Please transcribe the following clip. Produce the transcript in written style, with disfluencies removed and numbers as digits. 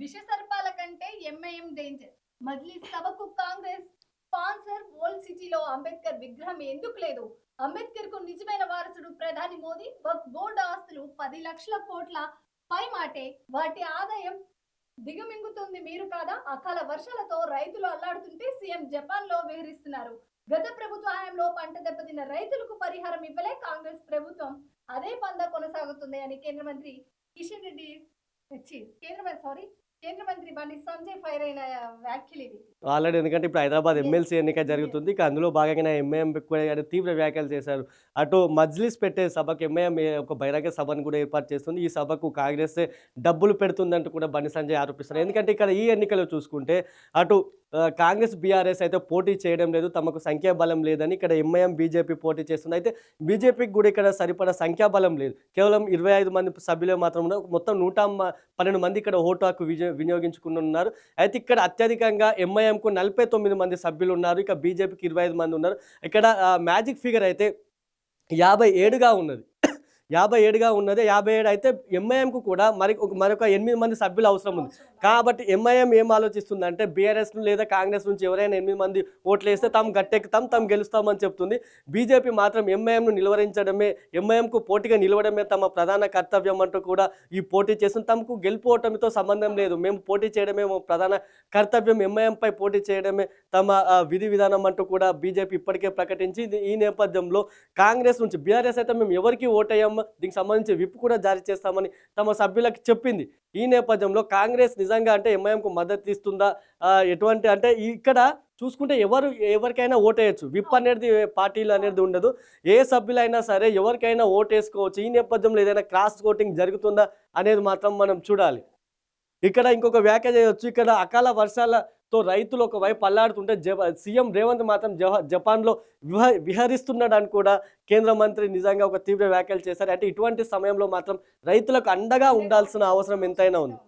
విష సర్పాల కంటే MIM danger. Majlis సభకు కాంగ్రెస్ స్పాన్సర్. ఓల్డ్ సిటీలో అంబేద్కర్ విగ్రహం ఎందుకు లేదు? అంబేద్కర్ కు నిజమైన వారసుడు ప్రధాని మోదీ. వక్ఫ్ బోర్డు ఆస్తులు 10 లక్షల కోట్ల పై మాటే. వాటి ఆదాయం దిగమింగుతుంది మీరు కాదా? అకాల వర్షాలతో రైతులు అల్లాడుతుంటే సీఎం జపాన్ లో విహరిస్తున్నారు. గత ప్రభుత్వ హయాంలో పంట దెబ్బతిన్న రైతులకు పరిహారం ఇవ్వలే కాంగ్రెస్ ప్రభుత్వం. అదే పందా కొనసాగుతుంది అని కేంద్ర మంత్రి కిషన్ రెడ్డి కేంద్ర మంత్రి బండి సంజయ్ ఫైర్ అయిన వ్యాఖ్యలు ఇవి. ఆల్రెడీ ఎందుకంటే ఇప్పుడు హైదరాబాద్ ఎమ్మెల్సీ ఎన్నిక జరుగుతుంది. ఇక అందులో భాగంగానే ఎంఐఎం కూడా తీవ్ర వ్యాఖ్యలు చేశారు. అటు మజ్లిస్ పెట్టే సభకు ఎంఐఎం ఒక బహిరంగ సభను కూడా ఏర్పాటు చేస్తుంది. ఈ సభకు కాంగ్రెస్ డబ్బులు పెడుతుందంటూ కూడా బండి సంజయ్ ఆరోపిస్తారు. ఎందుకంటే ఇక్కడ ఈ ఎన్నికలు చూసుకుంటే అటు కాంగ్రెస్ బీఆర్ఎస్ అయితే పోటీ చేయడం లేదు, తమకు సంఖ్యాబలం లేదని ఇక్కడ ఎంఐఎం బీజేపీ పోటీ చేస్తుంది. అయితే బీజేపీకి కూడా ఇక్కడ సరిపడా సంఖ్యాబలం లేదు. కేవలం 25 మంది సభ్యులే మాత్రం ఉన్నారు. మొత్తం 112 మంది ఇక్కడ ఓటు హక్కు వినియోగించుకున్నారు. అయితే ఇక్కడ అత్యధికంగా ఎంఐఎంకు 49 మంది సభ్యులు ఉన్నారు. ఇక బీజేపీకి 25 మంది ఉన్నారు. ఇక్కడ మ్యాజిక్ ఫిగర్ అయితే 57గా ఉన్నది. 57గా ఉన్నది. 57 అయితే ఎంఐఎంకు కూడా మరొక 8 మంది సభ్యులు అవసరం ఉంది. కాబట్టి ఎంఐఎం ఏం ఆలోచిస్తుందంటే బీఆర్ఎస్ లేదా కాంగ్రెస్ నుంచి ఎవరైనా 8 మంది ఓట్లు వేస్తే తాము గట్టెక్కుతాం, తాము గెలుస్తామని చెప్తుంది. బీజేపీ మాత్రం ఎంఐఎంను నిలువరించడమే, ఎంఐఎంకు పోటీగా నిలవడమే తమ ప్రధాన కర్తవ్యం అంటూ కూడా ఈ పోటీ చేస్తుంది. తమకు గెలుపోవటంతో సంబంధం లేదు, మేము పోటీ చేయడమే ప్రధాన కర్తవ్యం, ఎంఐఎంపై పోటీ చేయడమే తమ విధి విధానం అంటూ కూడా బీజేపీ ఇప్పటికే ప్రకటించింది. ఈ నేపథ్యంలో కాంగ్రెస్ నుంచి బీఆర్ఎస్ అయితే మేము ఎవరికి ఓటేయం, దీనికి సంబంధించి విప్ కూడా జారీ చేస్తామని తమ సభ్యులకు చెప్పింది. ఈ నేపథ్యంలో కాంగ్రెస్ నిజంగా అంటే ఎంఐఎంకు మద్దతు ఇస్తుందా, ఎటువంటి అంటే ఇక్కడ చూసుకుంటే ఎవరికైనా ఓటేయచ్చు. విప్ అనేది పార్టీలు అనేది ఉండదు. ఏ సభ్యులైనా సరే ఎవరికైనా ఓటేసుకోవచ్చు. ఈ నేపథ్యంలో ఏదైనా క్రాస్ ఓటింగ్ జరుగుతుందా అనేది మాత్రం మనం చూడాలి. ఇక్కడ ఇంకొక వ్యాఖ్య చేయవచ్చు. ఇక్కడ అకాల వర్షాలతో రైతులు ఒకవైపు అల్లాడుతుంటే సీఎం రేవంత్ మాత్రం జపాన్లో విహరిస్తున్నాడని కూడా కేంద్ర మంత్రి నిజంగా ఒక తీవ్ర వ్యాఖ్యలు చేశారు. అంటే ఇటువంటి సమయంలో మాత్రం రైతులకు అండగా ఉండాల్సిన అవసరం ఎంతైనా ఉంది.